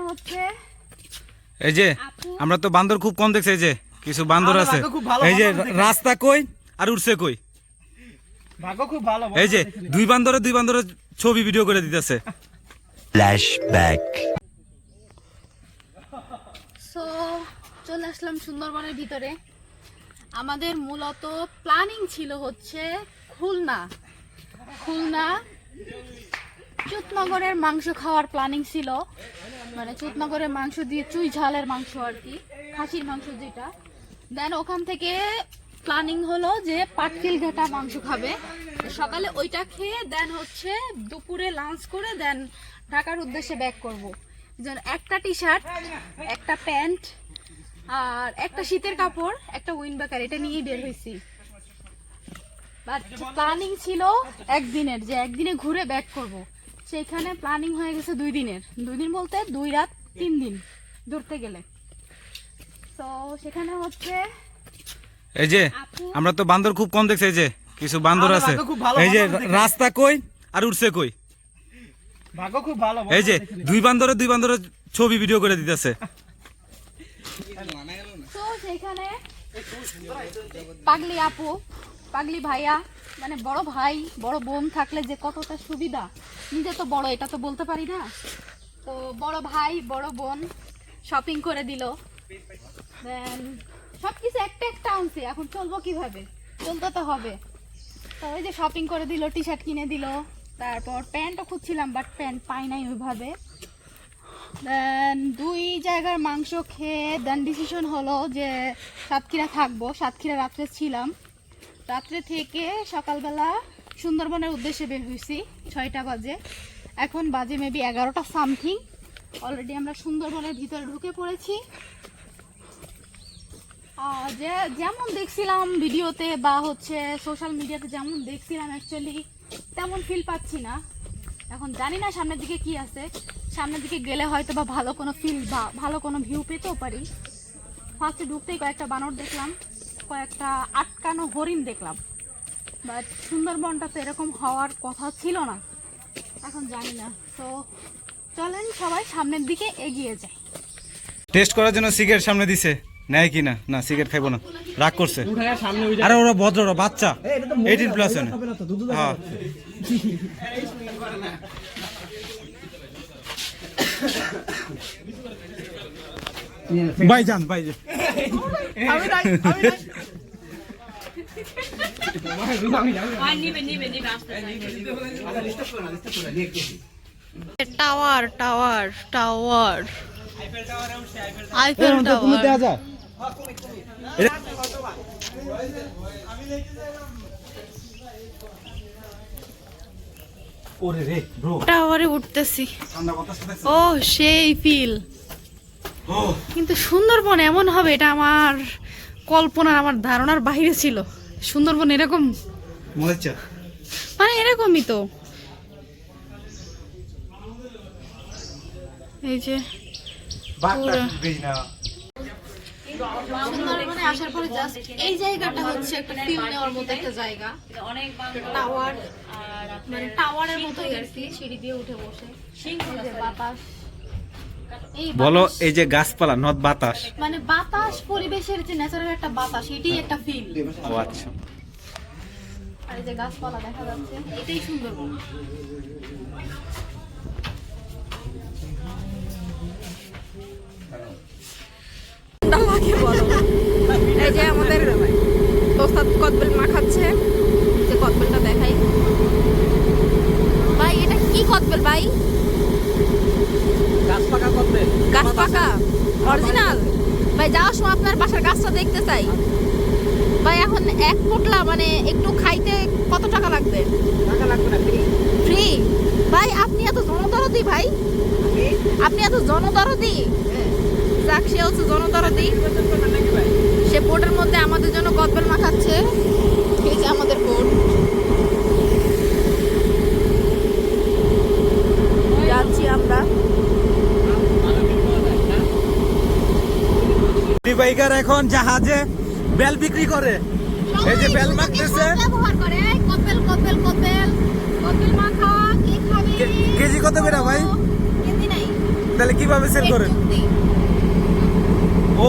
হচ্ছে এই যে আমরা তো বান্দর খুব কম দেখছি, এই যে কিছু বান্দর আছে, এই যে রাস্তা কই আর উড়ছে কই, ভাগ্য খুব ভালো। এই যে দুই বান্দরের ছবি ভিডিও করে দিতেছে। ফ্ল্যাশব্যাক। সো চলে আসলাম সুন্দরবনের ভিতরে। আমাদের মূলত প্ল্যানিং ছিল হচ্ছে খুলনা চুতনগরের মাংস খাওয়ার প্ল্যানিং ছিল, মানে চুতনগরের মাংস দিয়ে চুই ঝালের মাংস আর কি, খাসির মাংস যেটা। দেন ওখান থেকে প্ল্যানিং হলো যে পাটকিল ঘাটা মাংস খাবে, সকালে ওইটা খেয়ে দেন হচ্ছে দুপুরে লাঞ্চ করে দেন ঢাকার উদ্দেশ্যে ব্যাক করব। যেন একটা টি শার্ট, একটা প্যান্ট আর একটা শীতের কাপড়, একটা উইন্ডব্রেকার, এটা নিয়েই বের হয়েছি। বাট প্ল্যানিং ছিল একদিনের, যে একদিনে ঘুরে ব্যাক করব। সেখানে প্ল্যানিং হয়ে গেছে 2 দিনের। 2 দিন বলতে 2 রাত 3 দিন ধরতে গেলে। তো সেখানে হচ্ছে এই যে আমরা তো বান্দর খুব কম দেখছি, এই যে কিছু বান্দর আছে, এই যে রাস্তা কই আর উড়ছে কই, ভাগ্য খুব ভালো। এই যে দুই বান্দরের ছবি ভিডিও করে দিতেছে। তো সেখানে পাগলি আপু, পাগলি ভাইয়া, মানে বড় ভাই বড় বোন থাকলে যে কতটা সুবিধা। নিজে তো বড়, এটা তো বলতে পারি না। তো বড় ভাই বড় বোন শপিং করে দিল। দেন সবকিছু একটা আনছি, এখন চলবো কিভাবে, চলতে তো হবে। তো ওই যে শপিং করে দিল, টি শার্ট কিনে দিল, তারপর প্যান্টও খুঁজছিলাম বাট প্যান্ট পাই নাই ওইভাবে। দেন 2 জায়গার মাংস খেয়ে দেন ডিসিশন হলো যে সাতক্ষীরা থাকবো। সাতক্ষীরা রাত্রে ছিলাম, রাত্রে থেকে সকালবেলা সুন্দরবনের উদ্দেশ্যে বের হয়েছি 6টা বাজে। এখন বাজে মেবি 11টা সামথিং। অলরেডি আমরা সুন্দরবনের ভিতরে ঢুকে পড়েছি। যে যেমন দেখছিলাম ভিডিওতে বা হচ্ছে সোশ্যাল মিডিয়াতে যেমন দেখছিলাম, অ্যাকচুয়ালি তেমন ফিল পাচ্ছি না। এখন জানি না সামনের দিকে কি আছে, সামনের দিকে গেলে হয়তো বা ভালো কোনো ফিল বা ভালো কোনো ভিউ পেতেও পারি। ফার্স্টে ঢুকতেই কয়েকটা বানর দেখলাম, কয়েকটা আটকানো হরিণ দেখলাম, বাট সুন্দরবনটা তো এরকম হওয়ার কথা ছিল না, এখন জানি না। তো চলেন সবাই সামনের দিকে এগিয়ে যায়। টেস্ট করার জন্য সিগারেট সামনে দিছে, নেয় কিনা না, সিগারেট খাইবো না, রাগ করছে। আরে ওরা ভদ্র, ওরা বাচ্চা, 18+ হ্যাঁ। ভাইজান tower tower tower Eiffel tower. টাওয়ারে উঠতেছি, ও সেই ফিল। কিন্তু সুন্দরবন এমন হবে এটা আমার কল্পনার, আমার ধারণার বাইরে ছিল। সুন্দরবন এরকম মানে এরকমই তো। এই যে সুন্দরবনে আসার পরে জাস্ট এই জায়গাটা হচ্ছে একটা ফিল নেওয়ার মতো একটা জায়গা। টাওয়ার, মানে টাওয়ারের মতোই আর কি, সিঁড়ি দিয়ে উঠে বসে বাতাস। বলো এই যে গাছপালা নদ বাতাস, মানে বাতাস, পরিবেশের যে ন্যাচারাল একটা বাতাস, এটাই একটা ফিল। ও আচ্ছা। আর এই যে গাছপালা দেখা যাচ্ছে, এটাই সুন্দরবন। এই যে আমাদের ওস্তাদ কদবেল মাখাচ্ছে, যে কদবেলটা দেখাই ভাই। এটা কি কদবেল ভাই? গাছ পাকা অরিজিনাল ভাই। যাওয়ার সময় আপনার বাসার গাছটা দেখতে চাই ভাই। এখন 1 পোটলা মানে একটু খাইতে কত টাকা লাগবে? ফ্রি ভাই। আপনি এত জনদরদি ভাই, আপনি এত জনদরদি। যাক, সে হচ্ছে জনদরদি। সে বোটের মধ্যে আমাদের জন্য কদবেল মাখাচ্ছে। এই যে আমাদের বোট, যাচ্ছি আমরা। বাইকার এখন জাহাজে বেল বিক্রি করে, এই যে বেল মাখতেছে। ব্যবহার করে কদবেল কদবেল কদবেল কদবেল মাখা। কি খাবে? কেজি কত করে ভাই? কেজি নাই, তাহলে কিভাবে সেল করেন? একটু দিই। ও